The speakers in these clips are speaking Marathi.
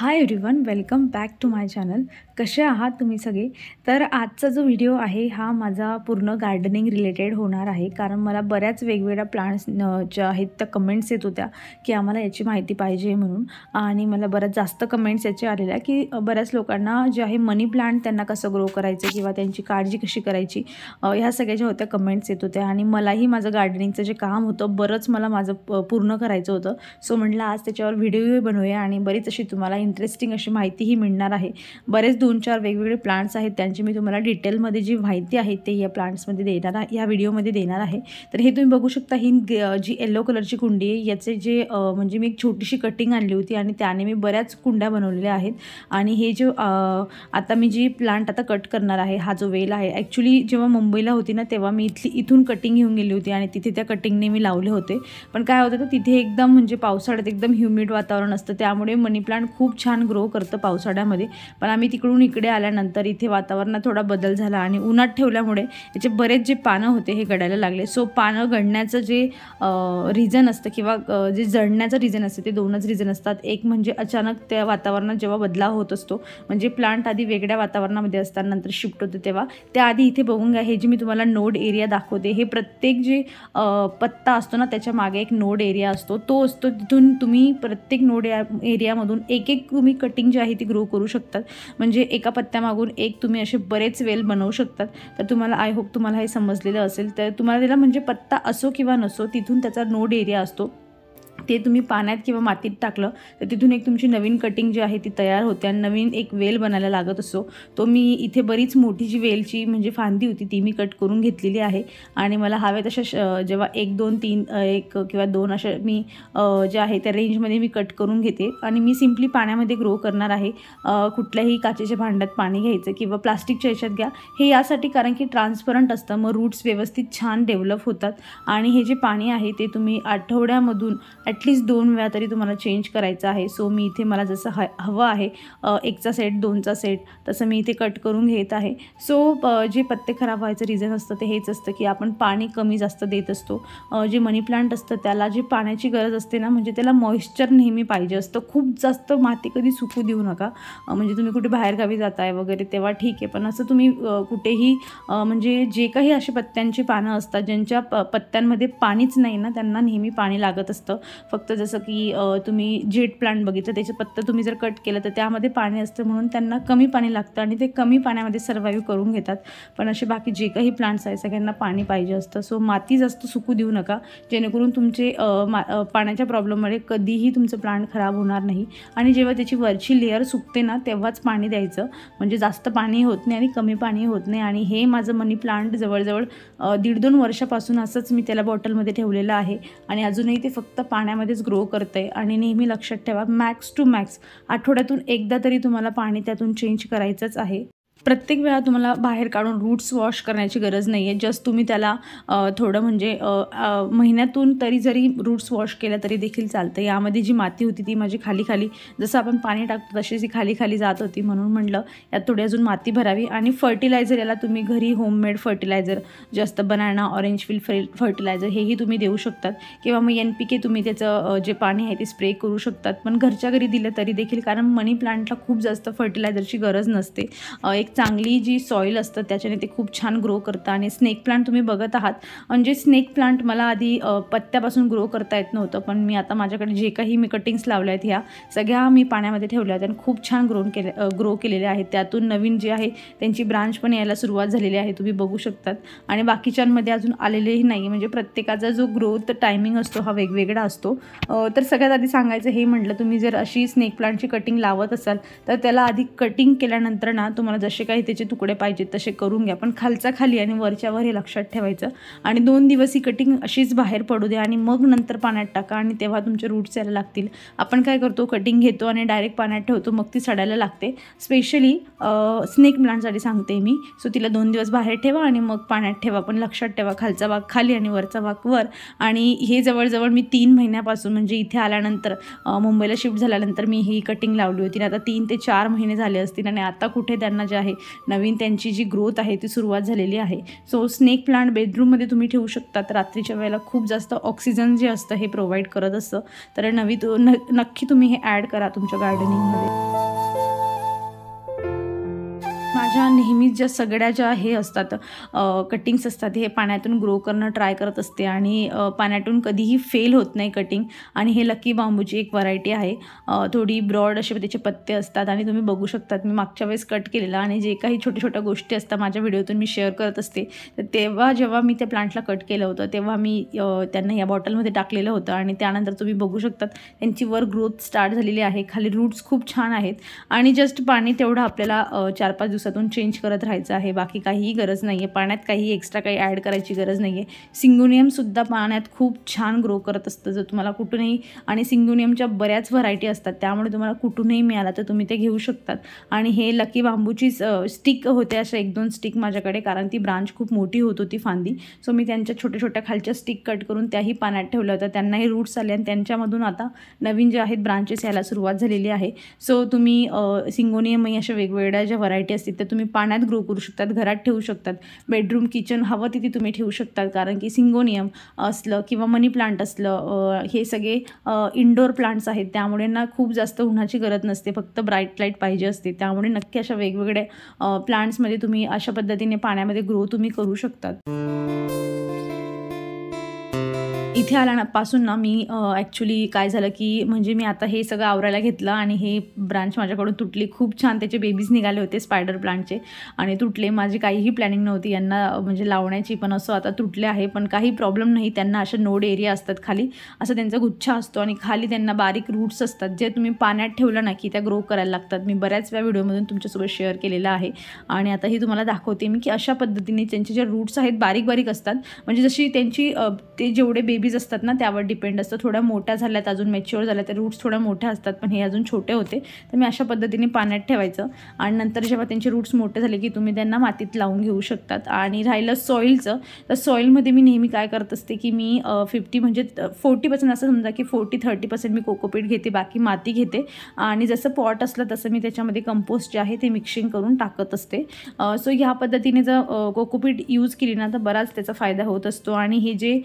High everyone, welcome back to my channel. कसे आहात तुम्ही सगळे? तर आजचा जो व्हिडिओ आहे हा माझा पूर्ण गार्डनिंग रिलेटेड होणार आहे. कारण मला बऱ्याच वेगवेगळ्या प्लांट्स ज्या आहेत त्या कमेंट्स येत होत्या की आम्हाला याची माहिती पाहिजे म्हणून. आणि मला बऱ्याच जास्त कमेंट्स याचे आलेल्या की बऱ्याच लोकांना जे आहे मनी प्लांट त्यांना कसं ग्रो करायचं किंवा त्यांची काळजी कशी करायची, ह्या सगळ्या ज्या होत्या कमेंट्स येत होत्या. आणि मलाही माझं गार्डनिंगचं जे काम होतं बरंच मला माझं पूर्ण करायचं होतं. सो म्हटलं आज त्याच्यावर व्हिडिओ बनवूया आणि बरीच अशी तुम्हाला इंटरेस्टिंग अशी माहितीही मिळणार आहे. बरेच 2-4 वेगवेगळे प्लांट्स आहेत, त्यांची मी तुम्हाला डिटेलमध्ये जी माहिती आहे ते या प्लांट्समध्ये देणार आहे, या व्हिडिओमध्ये देणार आहे. तर हे तुम्ही बघू शकता, ही जी येलो कलरची कुंडी आहे याचे जे म्हणजे मी एक छोटीशी कटिंग आणली होती आणि त्याने मी बऱ्याच कुंड्या बनवलेल्या आहेत. आणि हे जो आता मी जी प्लांट आता कट करणार आहे, हा जो वेल आहे, ॲक्च्युली जेव्हा मुंबईला होती ना तेव्हा मी इथून कटिंग घेऊन गेली होती आणि तिथे त्या कटिंगने मी लावले होते. पण काय होतं तर तिथे एकदम म्हणजे पावसाळ्यात एकदम ह्युमिड वातावरण असतं, त्यामुळे मनी प्लांट खूप छान ग्रो करतं पावसाळ्यामध्ये. पण आम्ही तिकडून इकडे आल्यानंतर इथे वातावरणात थोडा बदल झाला आणि उन्हात ठेवल्यामुळे याचे बरेच जे पानं होते हे गळायला लागले. सो पानं गळण्याचं जे रिझन असतं किंवा जे जळण्याचं रिझन असतं ते दोनच रिझन असतात. एक म्हणजे अचानक त्या वातावरणात जेव्हा बदलाव होत असतो, म्हणजे प्लांट आधी वेगळ्या वातावरणामध्ये असतात नंतर शिफ्ट होतं तेव्हा. त्याआधी इथे बघून घ्या, हे जे मी तुम्हाला नोड एरिया दाखवते, हे प्रत्येक जे पत्ता असतो ना त्याच्या मागे एक नोड एरिया असतो, तो असतो. तिथून तुम्ही प्रत्येक नोड एरियामधून एक तुम्ही कटिंग जी आहे ती ग्रो करू शकतात. म्हणजे एका पत्त्यामागून एक तुम्ही असे बरेच वेल बनवू शकतात. तर तुम्हाला आय होप तुम्हाला हे समजलेलं असेल. तर तुम्हाला त्याला म्हणजे पत्ता असो किंवा नसो, तिथून त्याचा नोड एरिया असतो, ते तुम्ही पाण्यात किंवा मातीत टाकलं तर तिथून एक तुमची नवीन कटिंग जी आहे ती तयार होते आणि नवीन एक वेल बनायला लागत असतो. तो मी इथे बरीच मोठी जी वेलची म्हणजे फांदी होती ती मी कट करून घेतलेली आहे. आणि मला हव्या तशा जेव्हा 1 2 3 1 किंवा 2 अशा मी जे आहे त्या रेंजमध्ये मी कट करून घेते आणि मी सिम्पली पाण्यामध्ये ग्रो करणार आहे. कुठल्याही काचेच्या भांड्यात पाणी घ्यायचं किंवा प्लास्टिकच्या याच्यात घ्या. हे यासाठी कारण की ट्रान्सपरंट असतं, मग रूट्स व्यवस्थित छान डेव्हलप होतात. आणि हे जे पाणी आहे ते तुम्ही आठवड्यामधून ॲटलिस्ट 2 वेळा तरी तुम्हाला चेंज करायचं आहे. सो मी इथे मला जसं हवं आहे 1चा सेट 2चा सेट तसं मी इथे कट करून घेत आहे. सो जे पत्ते खराब व्हायचं रिझन असतं ते हेच असतं की आपण पाणी कमी जास्त देत असतो. जे मनी प्लांट असतं त्याला जी पाण्याची गरज असते ना, म्हणजे त्याला मॉइश्चर नेहमी पाहिजे असतं. खूप जास्त माती कधी सुकू देऊ नका. म्हणजे तुम्ही कुठे बाहेरगावी जाताय वगैरे तेव्हा ठीक आहे, पण असं तुम्ही कुठेही म्हणजे जे काही अशी पत्त्यांची पानं असतात ज्यांच्या पत्त्यांमध्ये पाणीच नाही ना, त्यांना नेहमी पाणी लागत असतं. फक्त जसं की तुम्ही जेट प्लांट बघितलं, त्याचे पत्तं तुम्ही जर कट केलं तर त्यामध्ये पाणी असतं म्हणून त्यांना कमी पाणी लागतं आणि ते कमी पाण्यामध्ये सर्वाईव्ह करून घेतात. पण असे बाकी जे काही प्लांट्स आहेत सगळ्यांना पाणी पाहिजे असतं. सो माती जास्त सुकू देऊ नका, जेणेकरून तुमचे पाण्याच्या प्रॉब्लेममुळे कधीही तुमचं प्लांट खराब होणार नाही. आणि जेव्हा त्याची वरची लेअर सुकते ना तेव्हाच पाणी द्यायचं, म्हणजे जास्त पाणी होत नाही आणि कमी पाणी होत नाही. आणि हे माझं मनी प्लांट जवळजवळ 1.5-2 वर्षापासून असंच मी त्याला बॉटलमध्ये ठेवलेलं आहे आणि अजूनही ते फक्त पाण्यामध्येच ग्रो करतं आहे. आणि नेहमी लक्षात ठेवा, मॅक्स टू मॅक्स आठवड्यातून एकदा तरी तुम्हाला पाणी त्यातून चेंज करायचंच आहे. प्रत्येक वेळा तुम्हाला बाहेर काढून रूट्स वॉश करण्याची गरज नाही आहे. जस्ट तुम्ही त्याला थोडं म्हणजे महिन्यातून तरी जरी रूट्स वॉश केल्या तरी देखील चालतं. यामध्ये जी माती होती ती माझी खाली जसं आपण पाणी टाकतो तशीच ही खाली जात होती, म्हणून म्हटलं यात थोडी अजून माती भरावी. आणि फर्टिलायझर याला तुम्ही घरी होममेड फर्टिलायझर जे असतं, बनाना ऑरेंज फील फर्टिलायझर, हेही तुम्ही देऊ शकतात. किंवा मग NPK तुम्ही त्याचं जे पाणी आहे ते स्प्रे करू शकतात, पण घरच्या घरी दिलं तरी देखील, कारण मनी प्लांटला खूप जास्त फर्टिलायझरची गरज नसते. एक चांगली जी सॉईल असतं त्याच्याने ते खूप छान ग्रो करतं. आणि स्नेक प्लांट तुम्ही बघत आहात, म्हणजे स्नेक प्लांट मला आधी पत्त्यापासून ग्रो करता येत नव्हतं, पण मी आता माझ्याकडे जे काही मी कटिंग्स लावल्या आहेत ह्या सगळ्या मी पाण्यामध्ये ठेवल्या आहेत आणि खूप छान ग्रो केलेल्या आहेत. त्यातून नवीन जे आहे त्यांची ब्रांच पण यायला सुरुवात झालेली आहे, तुम्ही बघू शकतात. आणि बाकीच्यांमध्ये अजून आलेलेही नाही, म्हणजे प्रत्येकाचा जो ग्रोथ टायमिंग असतो हा वेगवेगळा असतो. तर सगळ्यात आधी सांगायचं हे म्हटलं, तुम्ही जर अशी स्नेक प्लांटची कटिंग लावत असाल तर त्याला आधी कटिंग केल्यानंतर ना तुम्हाला जसे काही त्याचे तुकडे पाहिजेत तसे करून घ्या, पण खालचा खाली आणि वरच्या वर हे लक्षात ठेवायचं. आणि 2 दिवस ही कटिंग अशीच बाहेर पडू द्या आणि मग नंतर पाण्यात टाका आणि तेव्हा तुमचे रूट्स यायला लागतील. आपण काय करतो, कटिंग घेतो आणि डायरेक्ट पाण्यात ठेवतो, मग ती सडायला लागते. स्पेशली स्नेक प्लांटसाठी सांगते मी. सो तिला 2 दिवस बाहेर ठेवा आणि मग पाण्यात ठेवा, पण लक्षात ठेवा खालचा भाग खाली आणि वरचा भाग वर. आणि हे जवळजवळ मी 3 महिन्यापासून, म्हणजे इथे आल्यानंतर मुंबईला शिफ्ट झाल्यानंतर मी ही कटिंग लावली होती. आता 3 ते 4 महिने झाले असतील आणि आता कुठे त्यांना जे आहे आहे, नवीन त्यांची जी ग्रोथ आहे ती सुरुवात झालेली आहे. सो स्नेक प्लांट बेडरूममध्ये तुम्ही ठेवू शकतात. रात्रीच्या वेळेला खूप जास्त ऑक्सिजन जे असतं हे प्रोव्हाइड करत असतं. तर नक्की तुम्ही हे ॲड करा तुमच्या गार्डनिंगमध्ये. माझ्या नेहमीच ज्या सगळ्या ज्या हे असतात कटिंग्स असतात हे पाण्यातून ग्रो करणं ट्राय करत असते आणि पाण्यातून कधीही फेल होत नाही कटिंग. आणि हे लकी बांबूची एक व्हरायटी आहे. थोडी ब्रॉड असे त्याचे पत्ते असतात आणि तुम्ही बघू शकतात मी मागच्या वेळेस कट केलेला आणि जे काही छोट्या छोट्या गोष्टी असतात माझ्या व्हिडिओतून मी शेअर करत असते. तर तेव्हा जेव्हा मी त्या प्लांटला कट केलं होतं तेव्हा मी त्यांना या बॉटलमध्ये टाकलेलं होतं आणि त्यानंतर तुम्ही बघू शकतात त्यांची वर ग्रोथ स्टार्ट झालेली आहे. खाली रूट्स खूप छान आहेत आणि जस्ट पाणी तेवढं आपल्याला 4-5 दिवसातून चेंज करत राहायचं आहे. बाकी काहीही गरज नाही आहे. पाण्यात काही एक्स्ट्रा काही ॲड करायची गरज नाही आहे. सिंगोनियमसुद्धा पाण्यात खूप छान ग्रो करत असतं. जर तुम्हाला कुठूनही, आणि सिंगोनियमच्या बऱ्याच व्हरायटी असतात त्यामुळे तुम्हाला कुठूनही मिळाला तर तुम्ही ते घेऊ शकतात. आणि हे लकी बांबूची स्टिक होते, अशा 1-2 स्टिक माझ्याकडे, कारण ती ब्रांच खूप मोठी होत होती फांदी. सो मी त्यांच्या छोट्या छोट्या खालच्या स्टिक कट करून त्याही पाण्यात ठेवल्या होत्या. त्यांनाही रूट्स आले आणि त्यांच्यामधून आता नवीन जे आहेत ब्रांचेस यायला सुरुवात झालेली आहे. सो तुम्ही सिंगोनियमही अशा वेगवेगळ्या ज्या व्हरायटी असतील त्या तुम्ही पाण्यात ग्रो करू शकतात, घरात ठेवू शकतात. बेडरूम, किचन हवं तिथे तुम्ही ठेवू शकतात. कारण की सिंगोनियम असलं किंवा मनी प्लांट असलं हे सगळे इंडोर प्लांट्स आहेत, त्यामुळे ना खूप जास्त उन्हाची गरज नसते, फक्त ब्राईट लाईट पाहिजे असते. त्यामुळे नक्की अशा वेगवेगळ्या प्लांट्समध्ये तुम्ही अशा पद्धतीने पाण्यामध्ये ग्रो तुम्ही करू शकतात. इथे आल्यापासून ना मी ॲक्च्युली काय झालं की म्हणजे मी आता हे सगळं आवरायला घेतलं आणि हे ब्रांच माझ्याकडून तुटली. खूप छान त्याचे बेबीज निघाले होते स्पायडर प्लांटचे आणि तुटले. माझी काहीही प्लॅनिंग नव्हती यांना म्हणजे लावण्याची, पण असं आता तुटले आहे. पण काही प्रॉब्लेम नाही, त्यांना अशा नोड एरिया असतात खाली, असं त्यांचा गुच्छा असतो आणि खाली त्यांना बारीक रूट्स असतात जे तुम्ही पाण्यात ठेवलं ना की त्या ग्रो करायला लागतात. मी बऱ्याच वेळा व्हिडिओमधून तुमच्यासोबत शेअर केलेलं आहे आणि आता ही तुम्हाला दाखवते मी की अशा पद्धतीने त्यांचे जे रूट्स आहेत बारीक बारीक असतात. म्हणजे जशी त्यांची ते जेवढे बेबीज असतात ना त्यावर डिपेंड असतं. थोड्या मोठ्या झाल्यात, अजून मॅच्युअर झाल्या, त्या रूट्स थोड्या मोठ्या असतात, पण हे अजून छोटे होते. तर मी अशा पद्धतीने पाण्यात ठेवायचं आणि नंतर जेव्हा त्यांचे रूट्स मोठे झाले की तुम्ही त्यांना मातीत लावून घेऊ शकतात. आणि राहिलं सॉईलचं, तर सॉईलमध्ये मी नेहमी काय करत असते की मी 50 म्हणजे 40% असं समजा की 40-30% मी कोकोपीट घेते, बाकी माती घेते आणि जसं पॉट असलं तसं मी त्याच्यामध्ये कंपोस्ट जे आहे ते मिक्सिंग करून टाकत असते. सो ह्या पद्धतीने जर कोकोपीट यूज केली ना तर बराच त्याचा फायदा होत असतो. आणि हे जे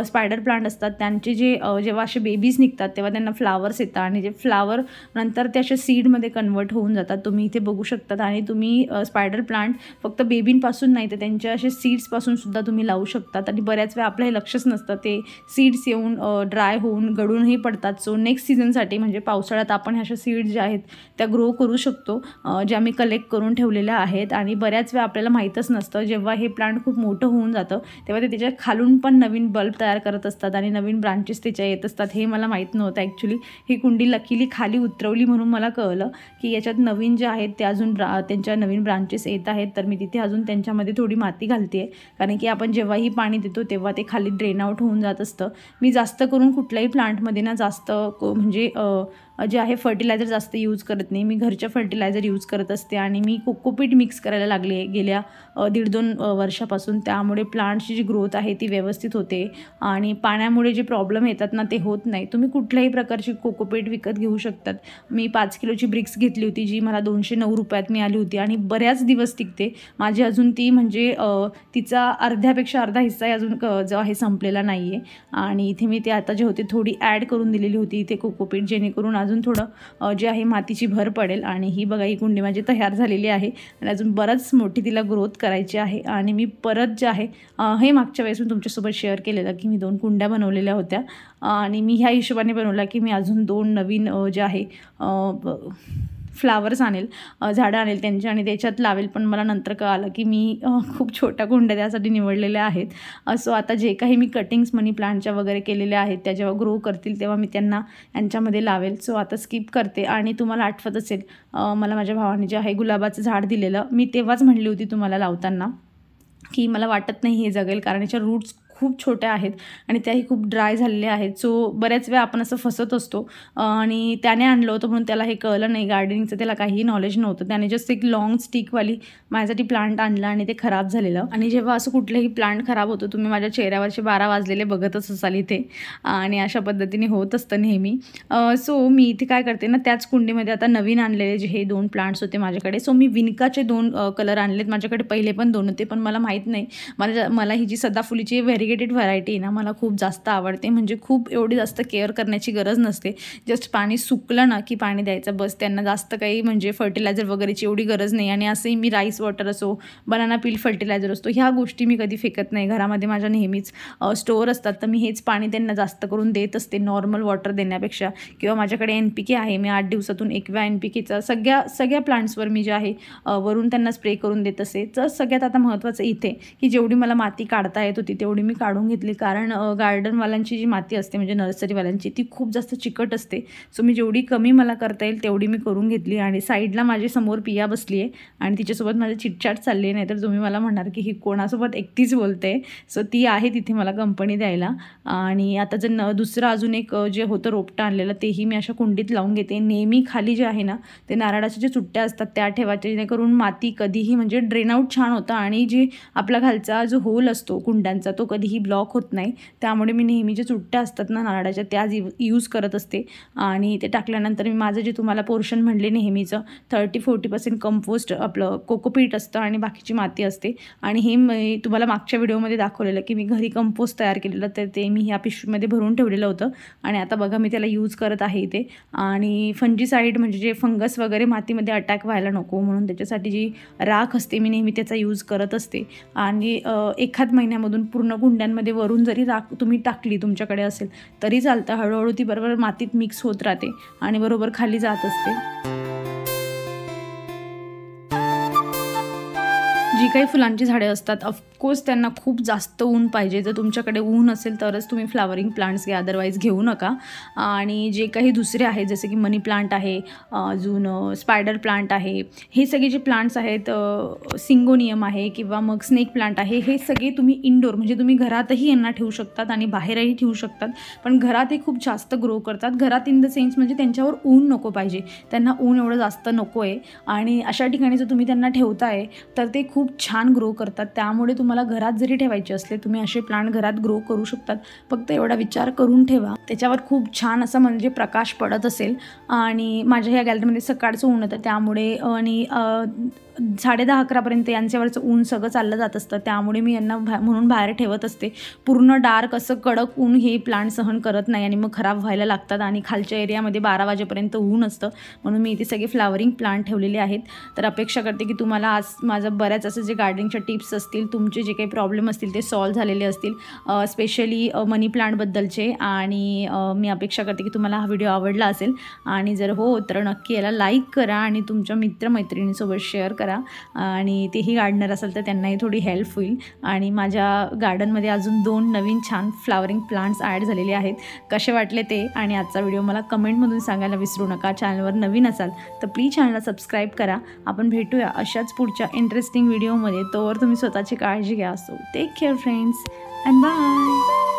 स्पायडर प्लांट असतात त्यांचे जे जेव्हा असे बेबीज निघतात तेव्हा त्यांना फ्लावर्स येतात आणि जे फ्लावर नंतर ते असे सीडमध्ये कन्वर्ट होऊन जातात, तुम्ही इथे बघू शकतात. आणि तुम्ही स्पायडर प्लांट फक्त बेबींपासून नाही तर त्यांच्या असे सीड्सपासून सुद्धा तुम्ही लावू शकतात. आणि बऱ्याच वेळा आपलं हे लक्षच नसतं, ते सीड्स येऊन ड्राय होऊन गळूनही पडतात. सो नेक्स्ट सीझनसाठी म्हणजे पावसाळ्यात आपण ह्या अशा सीड्स ज्या आहेत त्या ग्रो करू शकतो, ज्या मी कलेक्ट करून ठेवलेल्या आहेत. आणि बऱ्याच वेळा आपल्याला माहीतच नसतं, जेव्हा हे प्लांट खूप मोठं होऊन जातं तेव्हा ते त्याच्या खालून पण नवीन बल्ब तयार करत असतात आणि नवीन ब्रांचेस त्याच्या येत असतात. हे मला माहीत नव्हतं ॲक्च्युली. ही कुंडी लकीली खाली उतरवली म्हणून मला कळलं की याच्यात नवीन जे आहेत ते अजून त्यांच्या नवीन ब्रांचेस येत आहेत. तर मी तिथे अजून त्यांच्यामध्ये थोडी माती घालते आहे, कारण की आपण जेव्हाही पाणी देतो तेव्हा ते खाली ड्रेन आउट होऊन जात असतं. मी जास्त करून कुठल्याही प्लांटमध्ये ना जास्त म्हणजे जे आहे फर्टिलायझर जास्त यूज करत नाही. मी घरच्या फर्टिलायझर यूज करत असते आणि मी कोकोपीट मिक्स करायला लागले गेल्या 1.5-2 वर्षापासून. त्यामुळे प्लांटची जी ग्रोथ आहे ती व्यवस्थित होते आणि पाण्यामुळे जे प्रॉब्लेम येतात ना ते होत नाही. तुम्ही कुठल्याही प्रकारची कोकोपीट विकत घेऊ शकतात. मी 5 किलोची ब्रिक्स घेतली होती जी मला 209 रुपयात मिळाली होती आणि बऱ्याच दिवस टिकते. माझी अजून ती म्हणजे तिचा अर्ध्यापेक्षा अर्धा हिस्सा अजून जो आहे संपलेला नाही आहे. आणि इथे मी ते आता जे होते थोडी ॲड करून दिलेली होती इथे कोकोपीट, जेणेकरून अजून थोडं जे आहे मातीची भर पडेल. आणि ही बघा ही कुंडी माझी तयार झालेली आहे आणि अजून बरंच मोठी तिला ग्रोथ करायची आहे. आणि मी परत जे आहे हे मागच्या वेळेस मी तुमच्यासोबत शेअर केलेलं की मी 2 कुंड्या बनवलेल्या होत्या आणि मी ह्या हिशोबाने बनवला की मी अजून 2 नवीन जे आहे फ्लावर्स आणेल, झाडं आणेल त्यांची आणि त्याच्यात लावेल. पण मला नंतर कळालं की मी खूप छोट्या कुंड्या त्यासाठी निवडलेल्या आहेत. सो आता जे काही मी कटिंग्स मनी प्लांटच्या वगैरे केलेल्या आहेत त्या जेव्हा ग्रो करतील तेव्हा मी त्यांना यांच्यामध्ये लावेल. सो आता स्किप करते. आणि तुम्हाला आठवत असेल मला माझ्या भावाने जे आहे गुलाबाचं झाड दिलेलं, मी तेव्हाच म्हणली होती तुम्हाला लावताना की मला वाटत नाही हे जगेल, कारण याच्या रूट्स खूप छोट्या आहेत आणि त्याही खूप ड्राय झालेल्या आहेत. सो बऱ्याच वेळा आपण असं फसत असतो आणि त्याने आणलं होतं म्हणून त्याला हे कळलं नाही, गार्डनिंगचं त्याला काहीही नॉलेज नव्हतं. त्याने जस्ट एक लाँग स्टिकवाली माझ्यासाठी प्लांट आणला आणि ते खराब झालेलं. आणि जेव्हा असं कुठलंही प्लांट खराब होतं, तुम्ही माझ्या चेहऱ्यावरचे 12 वाजलेले बघतच असाल इथे आणि अशा पद्धतीने होत असतं नेहमी. सो मी इथे काय करते ना, त्याच कुंडीमध्ये आता नवीन आणलेले जे हे 2 प्लांट्स होते माझ्याकडे. सो मी विनकाचे 2 कलर आणलेत. माझ्याकडे पहिले पण 2 होते, पण मला माहीत नाही, मला ही जी सदाफुलीची व्हेरिगेटेड व्हरायटी आहे ना, मला खूप जास्त आवडते. म्हणजे खूप एवढी जास्त केअर करण्याची गरज नसते. जस्ट पाणी सुकलं ना की पाणी द्यायचं बस. त्यांना जास्त काही म्हणजे फर्टिलायझर वगैरेची एवढी गरज नाही. आणि असंही मी राईस वॉटर असो, बनाना पील फर्टिलायझर असतो, ह्या गोष्टी मी कधी फेकत नाही. घरामध्ये माझ्या नेहमीच स्टोअर असतात, तर मी हेच पाणी त्यांना जास्त करून देत असते नॉर्मल वॉटर देण्यापेक्षा. किंवा माझ्याकडे NPK आहे, मी 8 दिवसातून 1 वेळा NPKचा सगळ्या प्लांट्सवर मी जे आहे वरून त्यांना स्प्रे करून देत असते. तर सगळ्यात आता महत्त्वाचं इथे की जेवढी मला माती काढता येत होती तेवढी मी काढून घेतली. कारण गार्डनवाल्यांची जी माती असते म्हणजे नर्सरीवाल्यांची ती खूप जास्त चिकट असते. सो मी जेवढी कमी मला करता येईल तेवढी मी करून घेतली. आणि साईडला माझी समोर पिया बसली आहे आणि तिच्यासोबत माझी चिटचाट चालली आहे. नाहीतर तुम्ही मला म्हणाल की ही कोणासोबत एकटीच बोलते. सो ती आहे तिथे मला कंपनी द्यायला. आणि आता जर दुसरं अजून एक जे होतं रोपटं आणलेलं तेही मी अशा कुंडीत लावून घेते. नेहमी खाली जे आहे ना ते नारळाच्या जे चुट्ट्या असतात त्या ठेवायच्या, जेणेकरून माती कधीही म्हणजे ड्रेन आउट छान होतं आणि जी आपला खालचा जो होल असतो कुंड्यांचा तो कधीही ब्लॉक होत नाही. त्यामुळे मी नेहमी जे चुट्ट्या असतात ना नारळाच्या त्या यूज करत असते. आणि ते टाकल्यानंतर मी माझं जे तुम्हाला पोर्शन म्हणले नेहमीचं 30-40% कंपोस्ट आपलं कोकोपीट असतं आणि बाकीची माती असते. आणि हे मी तुम्हाला मागच्या व्हिडिओमध्ये दाखवलेलं की मी घरी कंपोस्ट तयार केलेलं, तर ते मी ह्या पिशवीमध्ये भरून ठेवलेलं होतं. आणि आता बघा मी त्याला यूज करत आहे इथे. आणि फंजीसाईड म्हणजे जे फंगस वगैरे मातीमध्ये अटॅक व्हायला नको म्हणून त्याच्यासाठी जी राख असते मी नेहमी त्याचा यूज करत असते. आणि एखाद महिन्यामधून पूर्ण कुंड्यांमध्ये वरून जरी राख तुम्ही टाकली तुमच्याकडे असेल तरी चालतं. हळूहळू ती बरोबर मातीत मिक्स होत राहते आणि बरोबर खाली जात असते. जी काही फुलांची झाडे असतात ऑफकोर्स त्यांना खूप जास्त ऊन पाहिजे. जर तुमच्याकडे ऊन असेल तरच तुम्ही फ्लावरिंग प्लांट्स घ्या, अदरवाईज घेऊ नका. आणि जे काही दुसरे आहेत जसे की मनी प्लांट आहे, अजून स्पायडर प्लांट आहे, हे सगळे जे प्लांट्स आहेत, सिंगोनियम आहे किंवा मग स्नेक प्लांट आहे, हे सगळे तुम्ही इनडोर म्हणजे तुम्ही घरातही यांना ठेवू शकतात आणि बाहेरही ठेवू शकतात. पण घरात हे खूप जास्त ग्रो करतात. घरात इन द सेन्स म्हणजे त्यांच्यावर ऊन नको पाहिजे, त्यांना ऊन एवढं जास्त नको आहे. आणि अशा ठिकाणी जर तुम्ही त्यांना ठेवताय तर ते खूप छान ग्रो करतात. त्यामुळे तुम्हाला घरात जरी ठेवायचे असले तुम्ही असे प्लांट घरात ग्रो करू शकतात. फक्त एवढा विचार करून ठेवा त्याच्यावर खूप छान असं म्हणजे प्रकाश पडत असेल. आणि माझ्या ह्या गॅलरीमध्ये सकाळचं ऊन होतं त्यामुळे आणि 10:30-11पर्यंत यांच्यावरचं ऊन सगळं चाललं जात असतं. त्यामुळे मी यांना म्हणून बाहेर ठेवत असते. पूर्ण डार्क असं कडक ऊन हे प्लांट सहन करत नाही आणि मग खराब व्हायला लागतात. आणि खालच्या एरियामध्ये 12 वाजेपर्यंत ऊन असतं म्हणून मी इथे सगळे फ्लावरिंग प्लांट ठेवलेले आहेत. तर अपेक्षा करते की तुम्हाला आज माझं बऱ्याच असं जे गार्डनिंगच्या टिप्स असतील, तुमचे जे काही प्रॉब्लेम असतील ते सॉल्व्ह झालेले असतील, स्पेशली मनी प्लांटबद्दलचे. आणि मी अपेक्षा करते की तुम्हाला हा व्हिडिओ आवडला असेल. आणि जर हो तर नक्की याला लाईक करा आणि तुमच्या मित्रमैत्रिणींसोबत शेअर करा. आणि तेही गार्डनर असेल तर त्यांनाही थोडी हेल्प होईल. आणि माझ्या गार्डनमध्ये अजून 2 नवीन छान फ्लावरिंग प्लांट्स ॲड झालेले आहेत. कसे वाटले ते आणि आजचा व्हिडिओ मला कमेंटमधून सांगायला विसरू नका. चॅनलवर नवीन असाल तर प्लीज चॅनलला सबस्क्राईब करा. आपण भेटूया अशाच पुढच्या इंटरेस्टिंग व्हिडिओमध्ये. तोवर तुम्ही स्वतःची काळजी घ्या. So take care friends and bye.